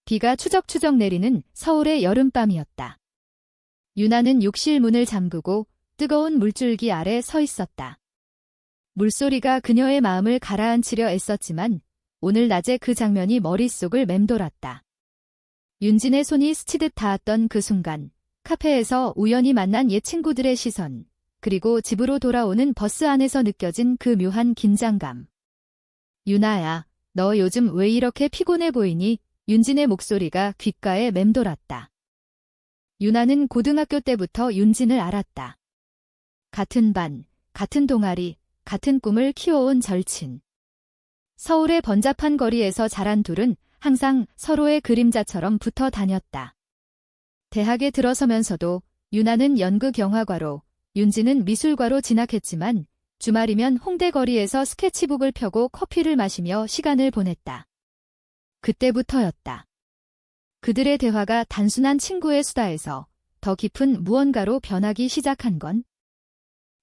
비가 추적추적 내리는 서울의 여름밤이었다. 유나는 욕실 문을 잠그고 뜨거운 물줄기 아래 서 있었다. 물소리가 그녀의 마음을 가라앉히려 애썼지만 오늘 낮에 그 장면이 머릿속을 맴돌았다. 윤진의 손이 스치듯 닿았던 그 순간, 카페에서 우연히 만난 옛 친구들의 시선, 그리고 집으로 돌아오는 버스 안에서 느껴진 그 묘한 긴장감. 유나야, 너 요즘 왜 이렇게 피곤해 보이니? 윤진의 목소리가 귓가에 맴돌았다. 유나는 고등학교 때부터 윤진을 알았다. 같은 반, 같은 동아리, 같은 꿈을 키워온 절친. 서울의 번잡한 거리에서 자란 둘은 항상 서로의 그림자처럼 붙어 다녔다. 대학에 들어서면서도 유나는 연극영화과로, 윤진은 미술과로 진학했지만 주말이면 홍대 거리에서 스케치북을 펴고 커피를 마시며 시간을 보냈다. 그때부터였다. 그들의 대화가 단순한 친구의 수다에서 더 깊은 무언가로 변하기 시작한 건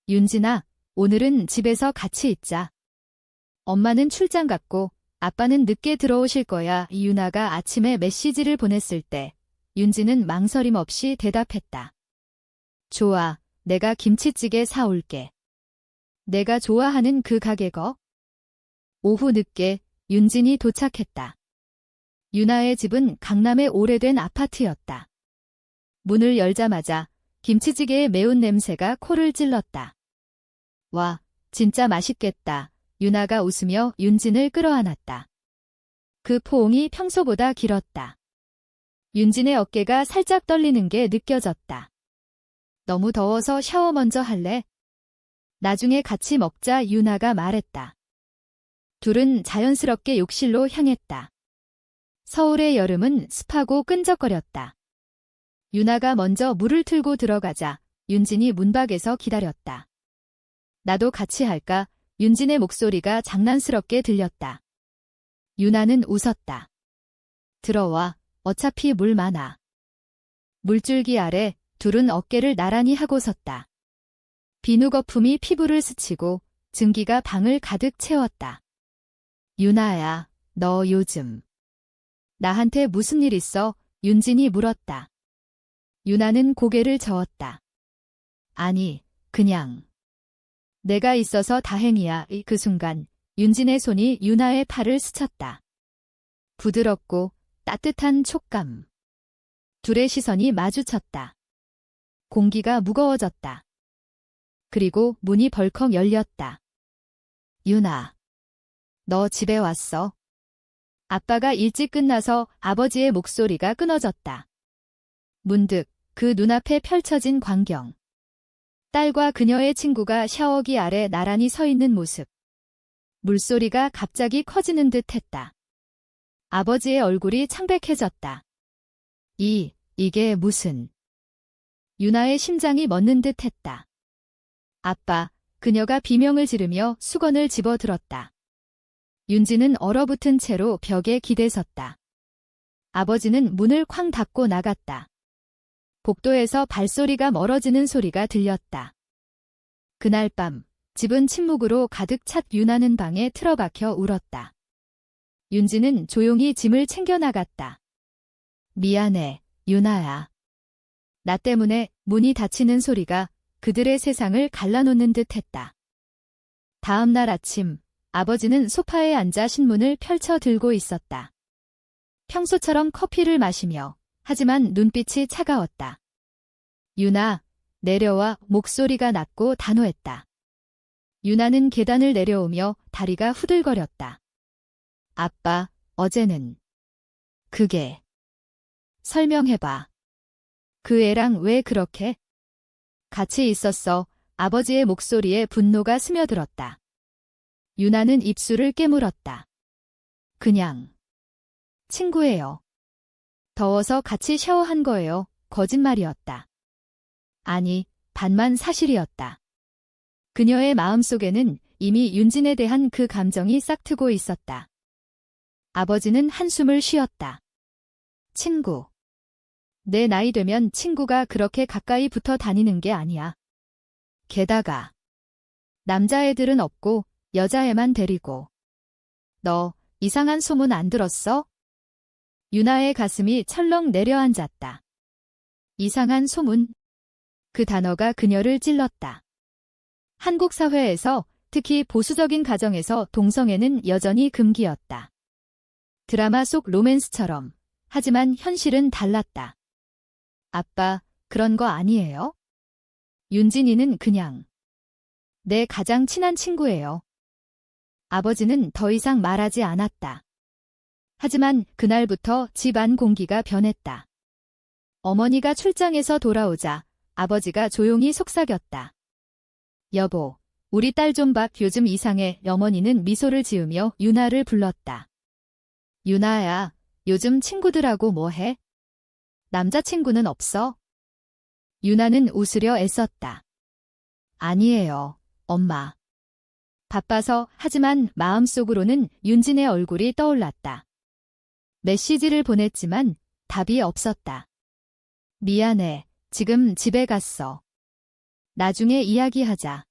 윤진아, 오늘은 집에서 같이 있자. 엄마는 출장 갔고 아빠는 늦게 들어오실 거야. 유나가 아침에 메시지를 보냈을 때 윤진은 망설임 없이 대답했다. 좋아, 내가 김치찌개 사올게. 내가 좋아하는 그 가게 거? 오후 늦게 윤진이 도착했다. 유나의 집은 강남의 오래된 아파트였다. 문을 열자마자 김치찌개의 매운 냄새가 코를 찔렀다. 와, 진짜 맛있겠다. 유나가 웃으며 윤진을 끌어안았다. 그 포옹이 평소보다 길었다. 윤진의 어깨가 살짝 떨리는 게 느껴졌다. 너무 더워서 샤워 먼저 할래? 나중에 같이 먹자. 유나가 말했다. 둘은 자연스럽게 욕실로 향했다. 서울의 여름은 습하고 끈적거렸다. 유나가 먼저 물을 틀고 들어가자 윤진이 문밖에서 기다렸다. 나도 같이 할까? 윤진의 목소리가 장난스럽게 들렸다. 유나는 웃었다. 들어와, 어차피 물 많아. 물줄기 아래 둘은 어깨를 나란히 하고 섰다. 비누 거품이 피부를 스치고 증기가 방을 가득 채웠다. 유나야, 너 요즘 나한테 무슨 일 있어? 윤진이 물었다. 유나는 고개를 저었다. 아니, 그냥. 내가 있어서 다행이야. 그 순간 윤진의 손이 유나의 팔을 스쳤다. 부드럽고 따뜻한 촉감. 둘의 시선이 마주쳤다. 공기가 무거워졌다. 그리고 문이 벌컥 열렸다. 유나, 너 집에 왔어? 아빠가 일찍 끝나서 아버지의 목소리가 끊어졌다. 문득 그 눈앞에 펼쳐진 광경. 딸과 그녀의 친구가 샤워기 아래 나란히 서 있는 모습. 물소리가 갑자기 커지는 듯 했다. 아버지의 얼굴이 창백해졌다. 이게 무슨... 유나의 심장이 멎는 듯 했다. 아빠, 그녀가 비명을 지르며 수건을 집어들었다. 윤진은 얼어붙은 채로 벽에 기대섰다. 아버지는 문을 쾅 닫고 나갔다. 복도에서 발소리가 멀어지는 소리가 들렸다. 그날 밤, 집은 침묵으로 가득 찼 유나는 방에 틀어박혀 울었다. 윤진은 조용히 짐을 챙겨 나갔다. 미안해, 유나야. 나 때문에 문이 닫히는 소리가 그들의 세상을 갈라놓는 듯 했다. 다음 날 아침, 아버지는 소파에 앉아 신문을 펼쳐 들고 있었다. 평소처럼 커피를 마시며 하지만 눈빛이 차가웠다. 유나, 내려와. 목소리가 낮고 단호했다. 유나는 계단을 내려오며 다리가 후들거렸다. 아빠, 어제는... 그게... 설명해봐. 그 애랑 왜 그렇게? 같이 있었어. 아버지의 목소리에 분노가 스며들었다. 유나는 입술을 깨물었다. 그냥... 친구예요. 더워서 같이 샤워한 거예요. 거짓말이었다. 아니, 반만 사실이었다. 그녀의 마음속에는 이미 윤진에 대한 그 감정이 싹트고 있었다. 아버지는 한숨을 쉬었다. 친구. 내 나이 되면 친구가 그렇게 가까이 붙어 다니는 게 아니야. 게다가 남자애들은 없고 여자애만 데리고. 너 이상한 소문 안 들었어? 유나의 가슴이 철렁 내려앉았다. 이상한 소문. 그 단어가 그녀를 찔렀다. 한국 사회에서, 특히 보수적인 가정에서 동성애는 여전히 금기였다. 드라마 속 로맨스처럼. 하지만 현실은 달랐다. 아빠, 그런 거 아니에요? 윤진이는 그냥 내 가장 친한 친구예요. 아버지는 더 이상 말하지 않았다. 하지만 그날부터 집안 공기가 변했다. 어머니가 출장에서 돌아오자 아버지가 조용히 속삭였다. 여보, 우리 딸 좀 봐. 요즘 이상해. 어머니는 미소를 지으며 유나를 불렀다. 유나야, 요즘 친구들하고 뭐 해? 남자친구는 없어? 유나는 웃으려 애썼다. 아니에요, 엄마. 바빠서. 하지만 마음속으로는 윤진의 얼굴이 떠올랐다. 메시지를 보냈지만 답이 없었다. 미안해, 지금 집에 갔어. 나중에 이야기하자.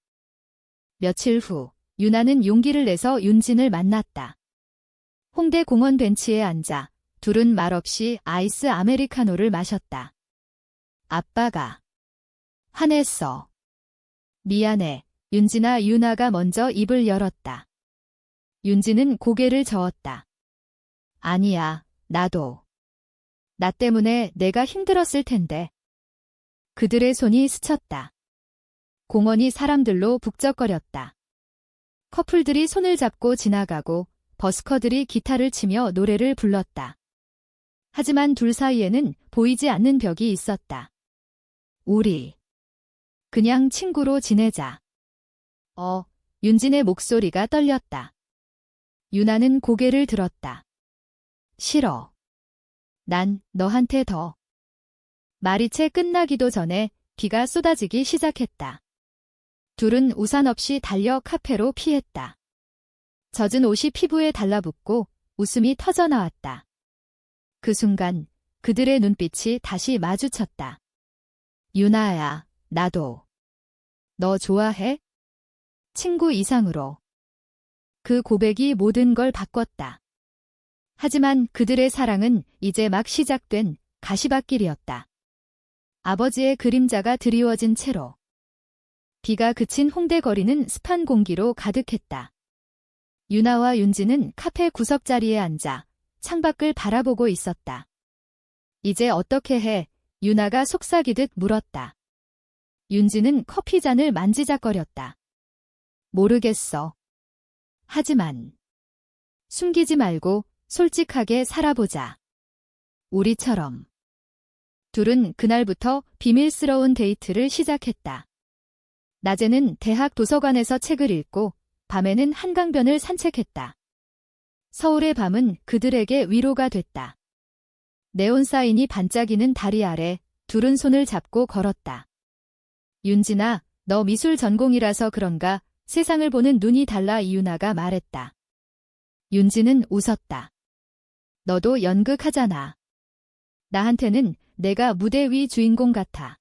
며칠 후, 유나는 용기를 내서 윤진을 만났다. 홍대 공원 벤치에 앉아 둘은 말없이 아이스 아메리카노를 마셨다. 아빠가 화냈어. 미안해. 윤진아. 유나가 먼저 입을 열었다. 윤진은 고개를 저었다. 아니야, 나도. 나 때문에 내가 힘들었을 텐데. 그들의 손이 스쳤다. 공원이 사람들로 북적거렸다. 커플들이 손을 잡고 지나가고 버스커들이 기타를 치며 노래를 불렀다. 하지만 둘 사이에는 보이지 않는 벽이 있었다. 우리 그냥 친구로 지내자. 윤진의 목소리가 떨렸다. 유나는 고개를 들었다. 싫어. 난 너한테 더. 말이 채 끝나기도 전에 비가 쏟아지기 시작했다. 둘은 우산 없이 달려 카페로 피했다. 젖은 옷이 피부에 달라붙고 웃음이 터져나왔다. 그 순간 그들의 눈빛이 다시 마주쳤다. 유나야, 나도. 너 좋아해? 친구 이상으로. 그 고백이 모든 걸 바꿨다. 하지만 그들의 사랑은 이제 막 시작된 가시밭길이었다. 아버지의 그림자가 드리워진 채로. 비가 그친 홍대 거리는 습한 공기로 가득했다. 유나와 윤진은 카페 구석자리에 앉아 창밖을 바라보고 있었다. 이제 어떻게 해? 유나가 속삭이듯 물었다. 윤진은 커피잔을 만지작거렸다. 모르겠어. 하지만 숨기지 말고 솔직하게 살아보자. 우리처럼. 둘은 그날부터 비밀스러운 데이트를 시작했다. 낮에는 대학 도서관에서 책을 읽고 밤에는 한강변을 산책했다. 서울의 밤은 그들에게 위로가 됐다. 네온사인이 반짝이는 다리 아래 둘은 손을 잡고 걸었다. 윤진아, 너 미술 전공이라서 그런가? 세상을 보는 눈이 달라. 이유나가 말했다. 윤진은 웃었다. 너도 연극하잖아. 나한테는 내가 무대 위 주인공 같아.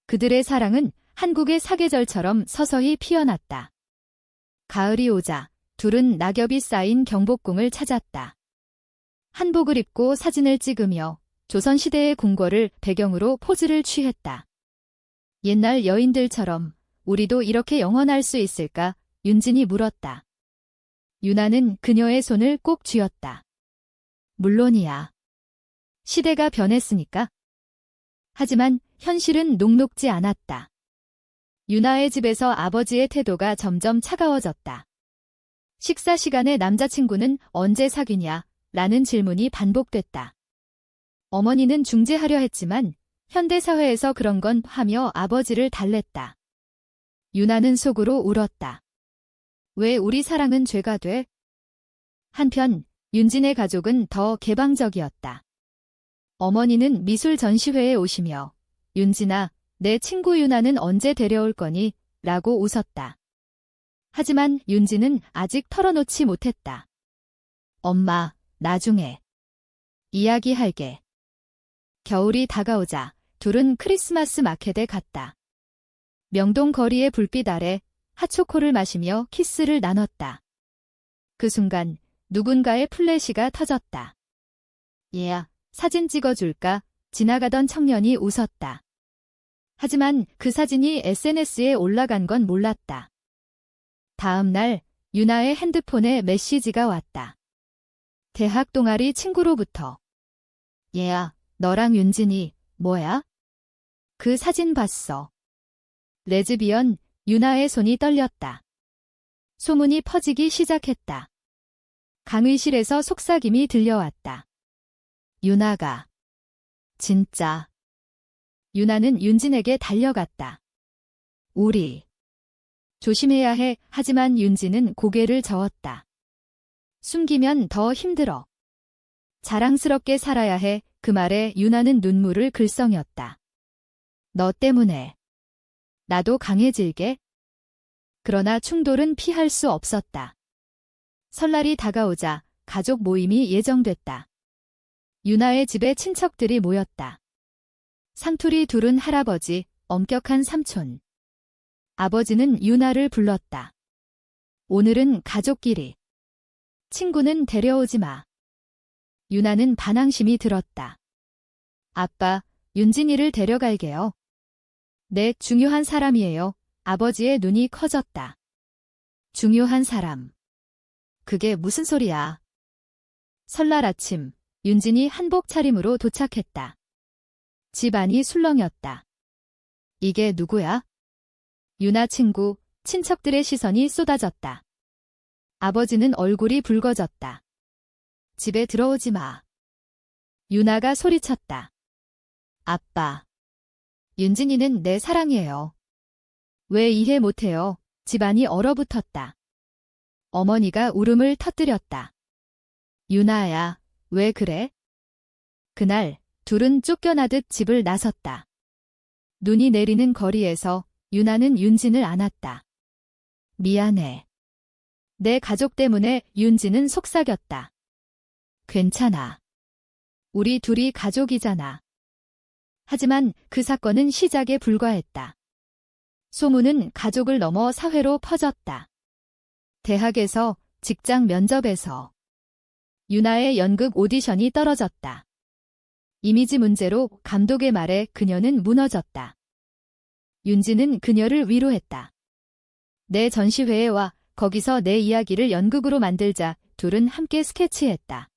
그들의 사랑은 한국의 사계절처럼 서서히 피어났다. 가을이 오자 둘은 낙엽이 쌓인 경복궁을 찾았다. 한복을 입고 사진을 찍으며 조선시대의 궁궐을 배경으로 포즈를 취했다. 옛날 여인들처럼 우리도 이렇게 영원할 수 있을까? 윤진이 물었다. 유나는 그녀의 손을 꼭 쥐었다. 물론이야. 시대가 변했으니까. 하지만 현실은 녹록지 않았다. 유나의 집에서 아버지의 태도가 점점 차가워졌다. 식사 시간에 남자친구는 언제 사귀냐? 라는 질문이 반복됐다. 어머니는 중재하려 했지만 현대사회에서 그런 건 하며 아버지를 달랬다. 유나는 속으로 울었다. 왜 우리 사랑은 죄가 돼? 한편 윤진의 가족은 더 개방적이었다. 어머니는 미술 전시회에 오시며 윤진아, 내 친구 유나는 언제 데려올 거니? 라고 웃었다. 하지만 윤진은 아직 털어놓지 못했다. 엄마, 나중에 이야기할게. 겨울이 다가오자 둘은 크리스마스 마켓에 갔다. 명동 거리의 불빛 아래 핫초코를 마시며 키스를 나눴다. 그 순간 누군가의 플래시가 터졌다. 얘야, 사진 찍어줄까? 지나가던 청년이 웃었다. 하지만 그 사진이 SNS에 올라간 건 몰랐다. 다음 날 유나의 핸드폰에 메시지가 왔다. 대학 동아리 친구로부터. 얘야, 너랑 윤진이 뭐야? 그 사진 봤어. 레즈비언. 유나의 손이 떨렸다. 소문이 퍼지기 시작했다. 강의실에서 속삭임이 들려왔다. 유나가. 진짜. 유나는 윤진에게 달려갔다. 우리. 조심해야 해. 하지만 윤진은 고개를 저었다. 숨기면 더 힘들어. 자랑스럽게 살아야 해. 그 말에 유나는 눈물을 글썽였다. 너 때문에. 나도 강해질게. 그러나 충돌은 피할 수 없었다. 설날이 다가오자 가족 모임이 예정됐다. 유나의 집에 친척들이 모였다. 상투리 두른 할아버지, 엄격한 삼촌. 아버지는 유나를 불렀다. 오늘은 가족끼리. 친구는 데려오지 마. 유나는 반항심이 들었다. 아빠, 윤진이를 데려갈게요. 네, 중요한 사람이에요. 아버지의 눈이 커졌다. 중요한 사람. 그게 무슨 소리야. 설날 아침, 윤진이 한복 차림으로 도착했다. 집안이 술렁였다. 이게 누구야? 유나 친구, 친척들의 시선이 쏟아졌다. 아버지는 얼굴이 붉어졌다. 집에 들어오지 마. 유나가 소리쳤다. 아빠. 윤진이는 내 사랑이에요. 왜 이해 못해요? 집안이 얼어붙었다. 어머니가 울음을 터뜨렸다. 유나야, 왜 그래? 그날 둘은 쫓겨나듯 집을 나섰다. 눈이 내리는 거리에서 유나는 윤진을 안았다. 미안해. 내 가족 때문에. 윤진은 속삭였다. 괜찮아. 우리 둘이 가족이잖아. 하지만 그 사건은 시작에 불과했다. 소문은 가족을 넘어 사회로 퍼졌다. 대학에서, 직장 면접에서. 유나의 연극 오디션이 떨어졌다. 이미지 문제로 감독의 말에 그녀는 무너졌다. 윤진은 그녀를 위로했다. 내 전시회에 와. 거기서 내 이야기를 연극으로 만들자. 둘은 함께 스케치했다.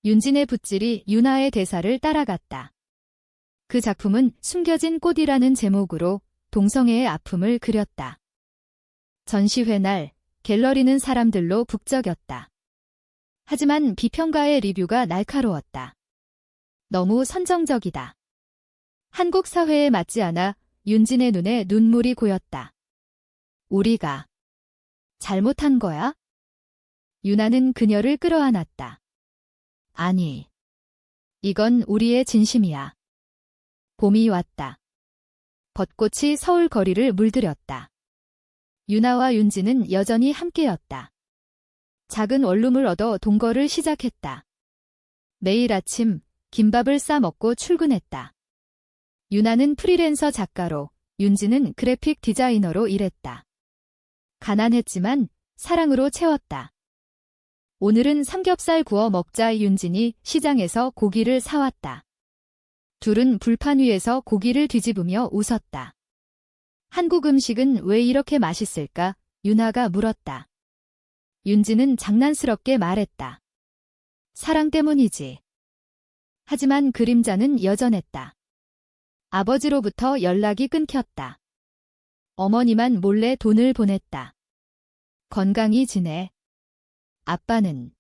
윤진의 붓질이 유나의 대사를 따라갔다. 그 작품은 숨겨진 꽃이라는 제목으로 동성애의 아픔을 그렸다. 전시회 날 갤러리는 사람들로 북적였다. 하지만 비평가의 리뷰가 날카로웠다. 너무 선정적이다. 한국 사회에 맞지 않아. 윤진의 눈에 눈물이 고였다. 우리가 잘못한 거야? 유나는 그녀를 끌어안았다. 아니. 이건 우리의 진심이야. 봄이 왔다. 벚꽃이 서울 거리를 물들였다. 유나와 윤진은 여전히 함께였다. 작은 원룸을 얻어 동거를 시작했다. 매일 아침 김밥을 싸 먹고 출근했다. 유나는 프리랜서 작가로, 윤진은 그래픽 디자이너로 일했다. 가난했지만 사랑으로 채웠다. 오늘은 삼겹살 구워 먹자. 윤진이 시장에서 고기를 사왔다. 둘은 불판 위에서 고기를 뒤집으며 웃었다. 한국 음식은 왜 이렇게 맛있을까? 유나가 물었다. 윤진은 장난스럽게 말했다. 사랑 때문이지. 하지만 그림자는 여전했다. 아버지로부터 연락이 끊겼다. 어머니만 몰래 돈을 보냈다. 건강히 지내. 아빠는.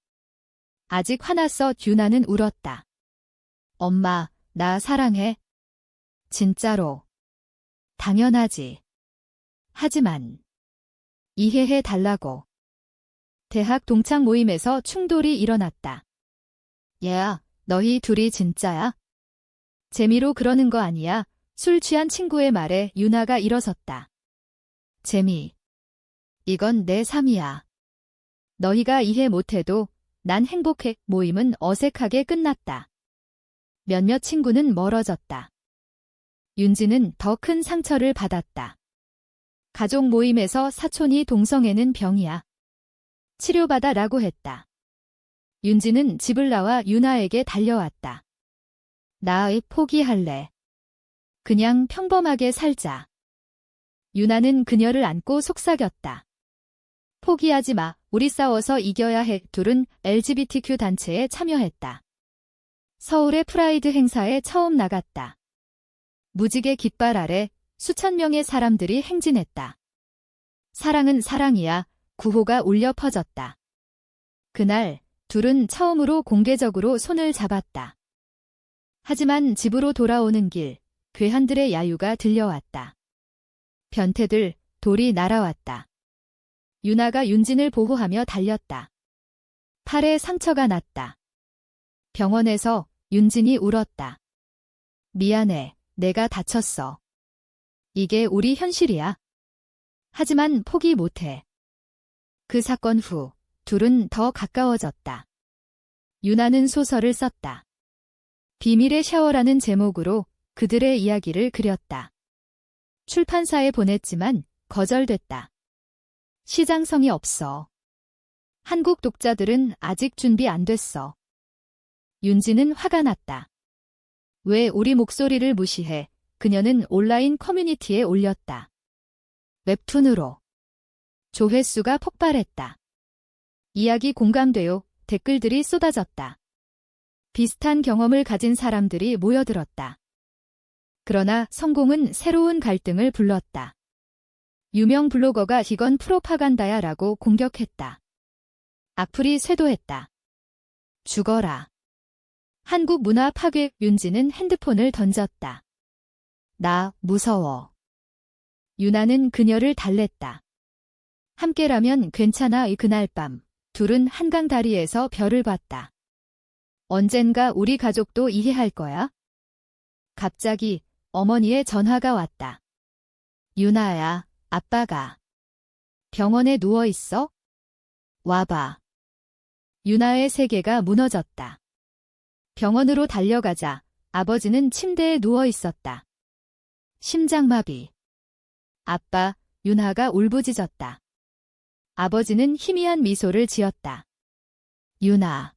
아직 화났어. 유나는 울었다. 엄마, 나 사랑해. 진짜로. 당연하지. 하지만. 이해해 달라고. 대학 동창 모임에서 충돌이 일어났다. 얘야, 너희 둘이 진짜야? 재미로 그러는 거 아니야? 술 취한 친구의 말에 유나가 일어섰다. 재미. 이건 내 삶이야. 너희가 이해 못해도 난 행복해. 모임은 어색하게 끝났다. 몇몇 친구는 멀어졌다. 윤진은 더 큰 상처를 받았다. 가족 모임에서 사촌이 동성애는 병이야. 치료받아라고 했다. 윤지는 집을 나와 유나에게 달려왔다. 나 포기할래. 그냥 평범하게 살자. 유나는 그녀를 안고 속삭였다. 포기하지 마. 우리 싸워서 이겨야 해. 둘은 LGBTQ 단체에 참여했다. 서울의 프라이드 행사에 처음 나갔다. 무지개 깃발 아래 수천 명의 사람들이 행진했다. 사랑은 사랑이야. 구호가 울려 퍼졌다. 그날 둘은 처음으로 공개적으로 손을 잡았다. 하지만 집으로 돌아오는 길, 괴한들의 야유가 들려왔다. 변태들, 돌이 날아왔다. 유나가 윤진을 보호하며 달렸다. 팔에 상처가 났다. 병원에서 윤진이 울었다. 미안해, 내가 다쳤어. 이게 우리 현실이야. 하지만 포기 못해. 그 사건 후 둘은 더 가까워졌다. 유나는 소설을 썼다. 비밀의 샤워라는 제목으로 그들의 이야기를 그렸다. 출판사에 보냈지만 거절됐다. 시장성이 없어. 한국 독자들은 아직 준비 안 됐어. 윤지는 화가 났다. 왜 우리 목소리를 무시해? 그녀는 온라인 커뮤니티에 올렸다. 웹툰으로. 조회수가 폭발했다. 이야기 공감돼요. 댓글들이 쏟아졌다. 비슷한 경험을 가진 사람들이 모여들었다. 그러나 성공은 새로운 갈등을 불렀다. 유명 블로거가 이건 프로파간다야 라고 공격했다. 악플이 쇄도했다. 죽어라. 한국 문화 파괴. 윤지는 핸드폰을 던졌다. 나 무서워. 유나는 그녀를 달랬다. 함께라면 괜찮아. 그날 밤 둘은 한강 다리에서 별을 봤다. 언젠가 우리 가족도 이해할 거야. 갑자기 어머니의 전화가 왔다. 유나야, 아빠가 병원에 누워 있어? 와봐. 유나의 세계가 무너졌다. 병원으로 달려가자 아버지는 침대에 누워 있었다. 심장마비. 아빠, 유나가 울부짖었다. 아버지는 희미한 미소를 지었다. 유나,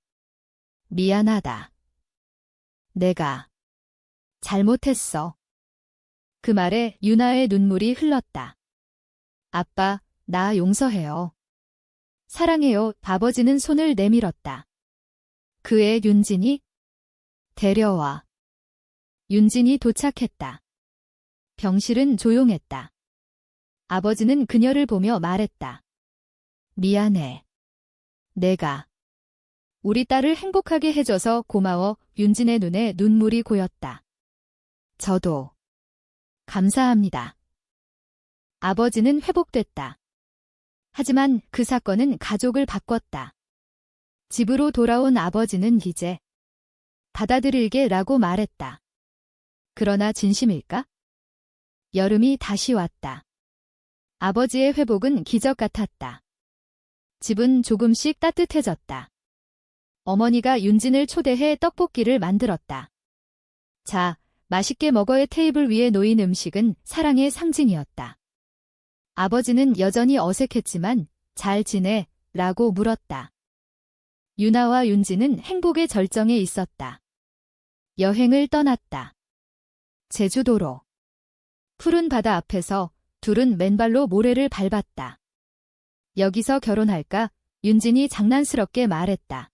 미안하다. 내가 잘못했어. 그 말에 유나의 눈물이 흘렀다. 아빠, 나 용서해요. 사랑해요. 아버지는 손을 내밀었다. 그의 윤진이 데려와. 윤진이 도착했다. 병실은 조용했다. 아버지는 그녀를 보며 말했다. 미안해. 내가 우리 딸을 행복하게 해줘서 고마워. 윤진의 눈에 눈물이 고였다. 저도 감사합니다. 아버지는 회복됐다. 하지만 그 사건은 가족을 바꿨다. 집으로 돌아온 아버지는 이제 받아들일게라고 말했다. 그러나 진심일까? 여름이 다시 왔다. 아버지의 회복은 기적 같았다. 집은 조금씩 따뜻해졌다. 어머니가 윤진을 초대해 떡볶이를 만들었다. 자, 맛있게 먹어의 테이블 위에 놓인 음식은 사랑의 상징이었다. 아버지는 여전히 어색했지만 잘 지내? 라고 물었다. 유나와 윤진은 행복의 절정에 있었다. 여행을 떠났다. 제주도로. 푸른 바다 앞에서 둘은 맨발로 모래를 밟았다. 여기서 결혼할까? 윤진이 장난스럽게 말했다.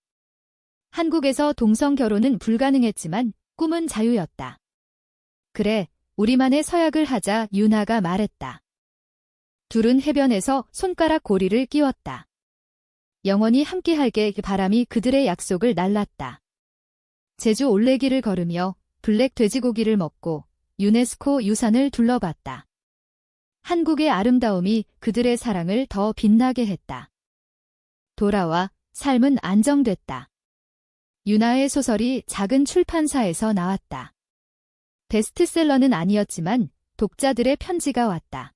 한국에서 동성 결혼은 불가능했지만 꿈은 자유였다. 그래, 우리만의 서약을 하자. 유나가 말했다. 둘은 해변에서 손가락 고리를 끼웠다. 영원히 함께할게. 바람이 그들의 약속을 날랐다. 제주 올레길을 걸으며 블랙 돼지고기를 먹고 유네스코 유산을 둘러봤다. 한국의 아름다움이 그들의 사랑을 더 빛나게 했다. 돌아와 삶은 안정됐다. 유나의 소설이 작은 출판사에서 나왔다. 베스트셀러는 아니었지만 독자들의 편지가 왔다.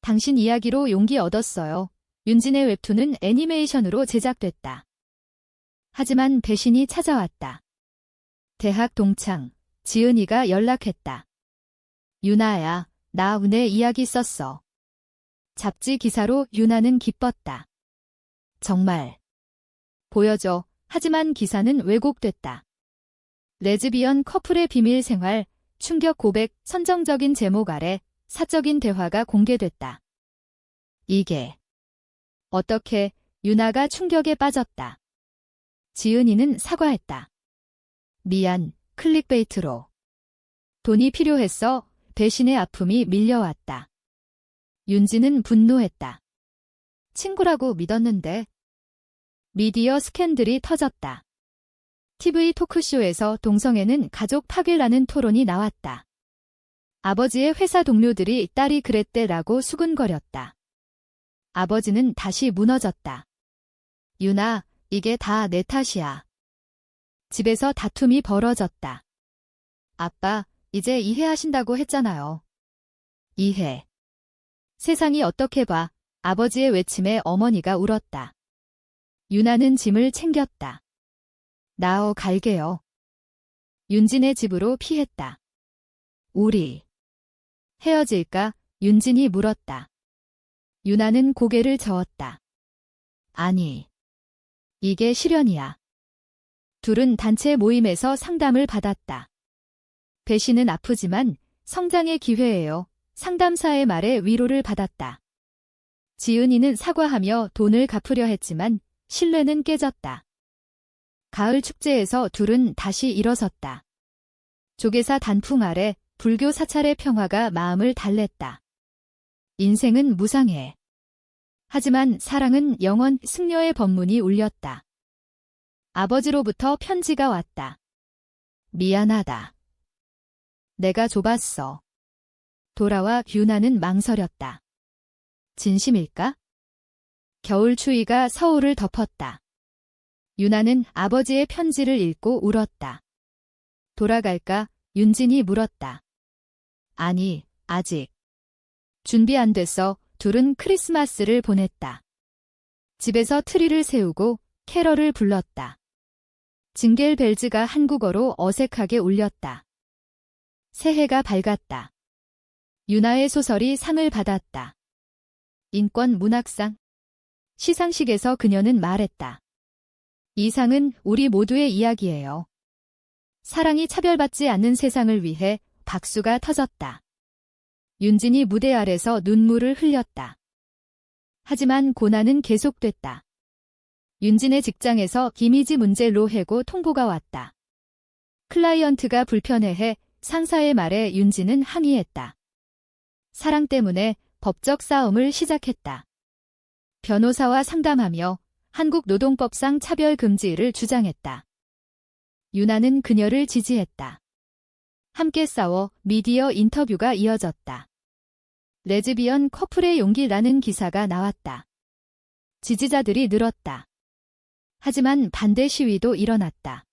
당신 이야기로 용기 얻었어요. 윤진의 웹툰은 애니메이션으로 제작됐다. 하지만 배신이 찾아왔다. 대학 동창 지은이가 연락했다. 유나야, 나 은혜 이야기 썼어. 잡지 기사로 유나는 기뻤다. 정말. 보여줘. 하지만 기사는 왜곡됐다. 레즈비언 커플의 비밀 생활, 충격 고백, 선정적인 제목 아래 사적인 대화가 공개됐다. 이게 어떻게 유나가 충격에 빠졌다. 지은이는 사과했다. 미안, 클릭베이트로. 돈이 필요했어. 배신의 아픔이 밀려왔다. 윤지는 분노했다. 친구라고 믿었는데. 미디어 스캔들이 터졌다. TV 토크쇼에서 동성애는 가족 파괴라는 토론이 나왔다. 아버지의 회사 동료들이 딸이 그랬대라고 수근거렸다. 아버지는 다시 무너졌다. 유나, 이게 다 내 탓이야. 집에서 다툼이 벌어졌다. 아빠, 이제 이해하신다고 했잖아요. 이해. 세상이 어떻게 봐. 아버지의 외침에 어머니가 울었다. 유나는 짐을 챙겼다. 나어 갈게요. 윤진의 집으로 피했다. 우리 헤어질까? 윤진이 물었다. 유나는 고개를 저었다. 아니, 이게 실연이야. 둘은 단체 모임에서 상담을 받았다. 배신은 아프지만 성장의 기회예요. 상담사의 말에 위로를 받았다. 지은이는 사과하며 돈을 갚으려 했지만 신뢰는 깨졌다. 가을 축제에서 둘은 다시 일어섰다. 조계사 단풍 아래 불교 사찰의 평화가 마음을 달랬다. 인생은 무상해. 하지만 사랑은 영원. 승려의 법문이 울렸다. 아버지로부터 편지가 왔다. 미안하다. 내가 좁았어. 돌아와. 유나는 망설였다. 진심일까? 겨울 추위가 서울을 덮었다. 유나는 아버지의 편지를 읽고 울었다. 돌아갈까? 윤진이 물었다. 아니, 아직. 준비 안 됐어. 둘은 크리스마스를 보냈다. 집에서 트리를 세우고 캐럴을 불렀다. 징겔벨즈가 한국어로 어색하게 울렸다. 새해가 밝았다. 유나의 소설이 상을 받았다. 인권 문학상. 시상식에서 그녀는 말했다. 이 상은 우리 모두의 이야기예요. 사랑이 차별받지 않는 세상을 위해 박수가 터졌다. 윤진이 무대 아래서 눈물을 흘렸다. 하지만 고난은 계속됐다. 윤진의 직장에서 이미지 문제로 해고 통보가 왔다. 클라이언트가 불편해해 상사의 말에 윤진은 항의했다. 사랑 때문에 법적 싸움을 시작했다. 변호사와 상담하며 한국노동법상 차별금지를 주장했다. 유나는 그녀를 지지했다. 함께 싸워 미디어 인터뷰가 이어졌다. 레즈비언 커플의 용기라는 기사가 나왔다. 지지자들이 늘었다. 하지만 반대 시위도 일어났다.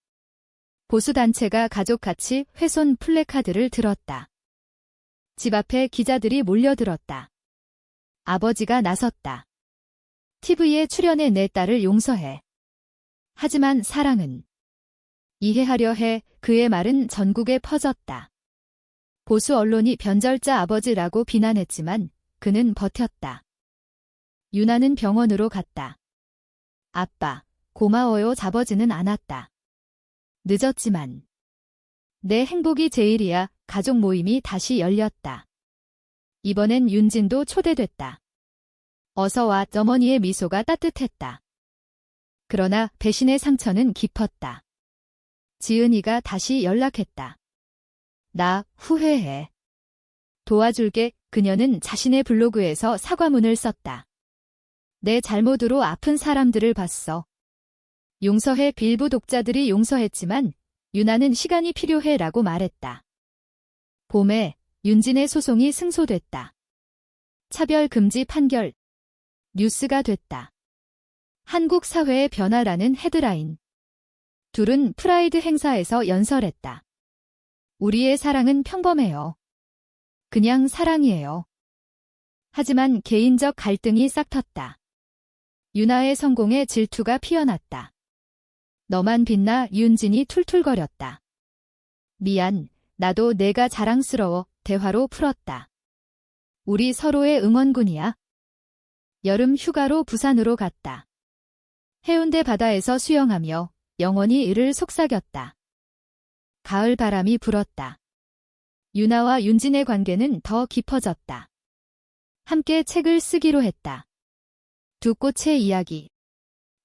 보수단체가 가족가치 훼손 플래카드를 들었다. 집 앞에 기자들이 몰려들었다. 아버지가 나섰다. TV에 출연해 내 딸을 용서해. 하지만 사랑은 이해하려 해. 그의 말은 전국에 퍼졌다. 보수 언론이 변절자 아버지라고 비난했지만 그는 버텼다. 유나는 병원으로 갔다. 아빠, 고마워요. 잡아지는 않았다. 늦었지만 내 행복이 제일이야. 가족 모임이 다시 열렸다. 이번엔 윤진도 초대됐다. 어서 와. 어머니의 미소가 따뜻했다. 그러나 배신의 상처는 깊었다. 지은이가 다시 연락했다. 나 후회해. 도와줄게. 그녀는 자신의 블로그에서 사과문을 썼다. 내 잘못으로 아픈 사람들을 봤어. 용서해. 일부 독자들이 용서했지만 유나는 시간이 필요해 라고 말했다. 봄에 윤진의 소송이 승소됐다. 차별금지 판결. 뉴스가 됐다. 한국 사회의 변화라는 헤드라인. 둘은 프라이드 행사에서 연설했다. 우리의 사랑은 평범해요. 그냥 사랑이에요. 하지만 개인적 갈등이 싹텄다. 유나의 성공에 질투가 피어났다. 너만 빛나. 윤진이 툴툴거렸다. 미안, 나도 내가 자랑스러워. 대화로 풀었다. 우리 서로의 응원군이야. 여름 휴가로 부산으로 갔다. 해운대 바다에서 수영하며 영원히 이를 속삭였다. 가을 바람이 불었다. 유나와 윤진의 관계는 더 깊어졌다. 함께 책을 쓰기로 했다. 두 꽃의 이야기.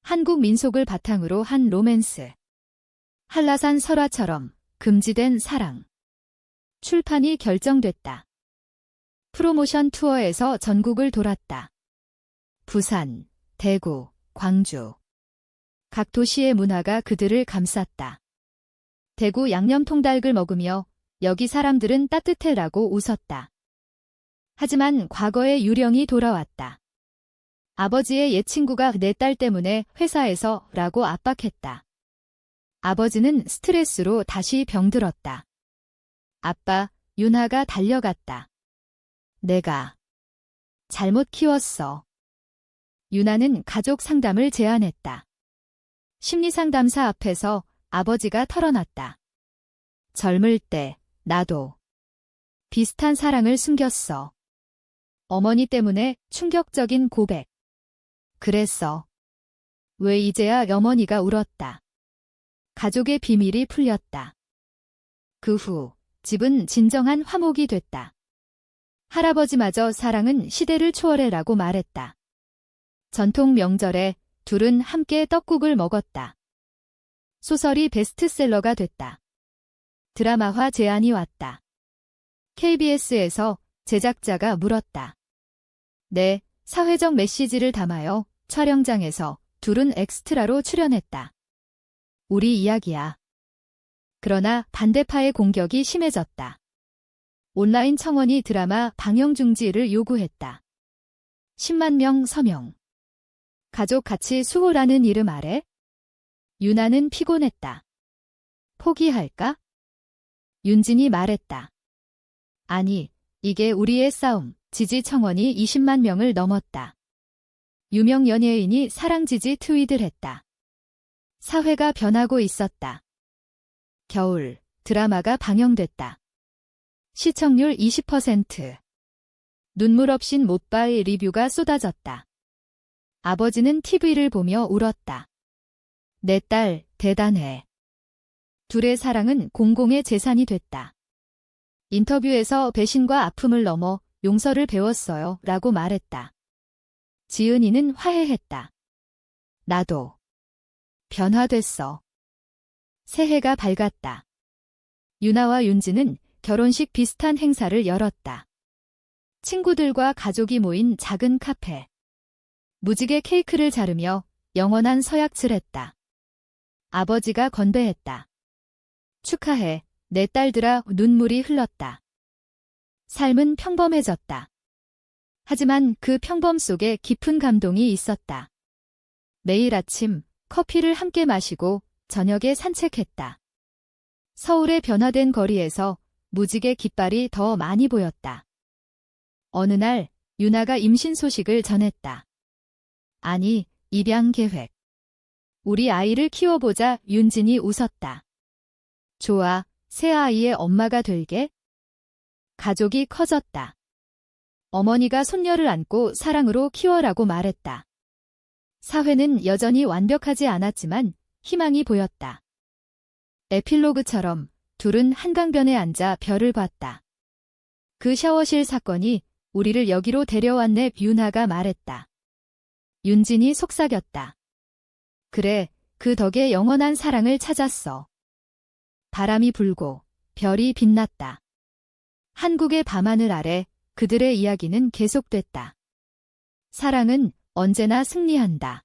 한국 민속을 바탕으로 한 로맨스. 한라산 설화처럼 금지된 사랑. 출판이 결정됐다. 프로모션 투어에서 전국을 돌았다. 부산, 대구, 광주. 각 도시의 문화가 그들을 감쌌다. 대구 양념통닭을 먹으며 여기 사람들은 따뜻해라고 웃었다. 하지만 과거의 유령이 돌아왔다. 아버지의 옛 친구가 내 딸 때문에 회사에서 라고 압박했다. 아버지는 스트레스로 다시 병들었다. 아빠, 윤하가 달려갔다. 내가 잘못 키웠어. 윤하는 가족 상담을 제안했다. 심리상담사 앞에서 아버지가 털어놨다. 젊을 때 나도 비슷한 사랑을 숨겼어. 어머니 때문에 충격적인 고백. 그랬어. 왜 이제야 어머니가 울었다. 가족의 비밀이 풀렸다. 그 후 집은 진정한 화목이 됐다. 할아버지마저 사랑은 시대를 초월해라고 말했다. 전통 명절에 둘은 함께 떡국을 먹었다. 소설이 베스트셀러가 됐다. 드라마화 제안이 왔다. KBS에서 제작자가 물었다. 네, 사회적 메시지를 담아요. 촬영장에서 둘은 엑스트라로 출연했다. 우리 이야기야. 그러나 반대파의 공격이 심해졌다. 온라인 청원이 드라마 방영 중지를 요구했다. 10만 명 서명. 가족 같이 수호라는 이름 아래? 유나는 피곤했다. 포기할까? 윤진이 말했다. 아니, 이게 우리의 싸움. 지지 청원이 20만 명을 넘었다. 유명 연예인이 사랑 지지 트윗을 했다. 사회가 변하고 있었다. 겨울, 드라마가 방영됐다. 시청률 20%. 눈물 없인 못바의 리뷰가 쏟아졌다. 아버지는 TV를 보며 울었다. 내 딸, 대단해. 둘의 사랑은 공공의 재산이 됐다. 인터뷰에서 배신과 아픔을 넘어 용서를 배웠어요. 라고 말했다. 지은이는 화해했다. 나도 변화됐어. 새해가 밝았다. 유나와 윤지는 결혼식 비슷한 행사를 열었다. 친구들과 가족이 모인 작은 카페. 무지개 케이크를 자르며 영원한 서약을 했다. 아버지가 건배했다. 축하해, 내 딸들아. 눈물이 흘렀다. 삶은 평범해졌다. 하지만 그 평범 속에 깊은 감동이 있었다. 매일 아침 커피를 함께 마시고 저녁에 산책했다. 서울의 변화된 거리에서 무지개 깃발이 더 많이 보였다. 어느 날 유나가 임신 소식을 전했다. 아니, 입양 계획. 우리 아이를 키워보자. 윤진이 웃었다. 좋아, 새 아이의 엄마가 될게. 가족이 커졌다. 어머니가 손녀를 안고 사랑으로 키워라고 말했다. 사회는 여전히 완벽하지 않았지만 희망이 보였다. 에필로그처럼 둘은 한강변에 앉아 별을 봤다. 그 샤워실 사건이 우리를 여기로 데려왔네. 윤하가 말했다. 윤진이 속삭였다. 그래, 그 덕에 영원한 사랑을 찾았어. 바람이 불고 별이 빛났다. 한국의 밤하늘 아래 그들의 이야기는 계속됐다. 사랑은 언제나 승리한다.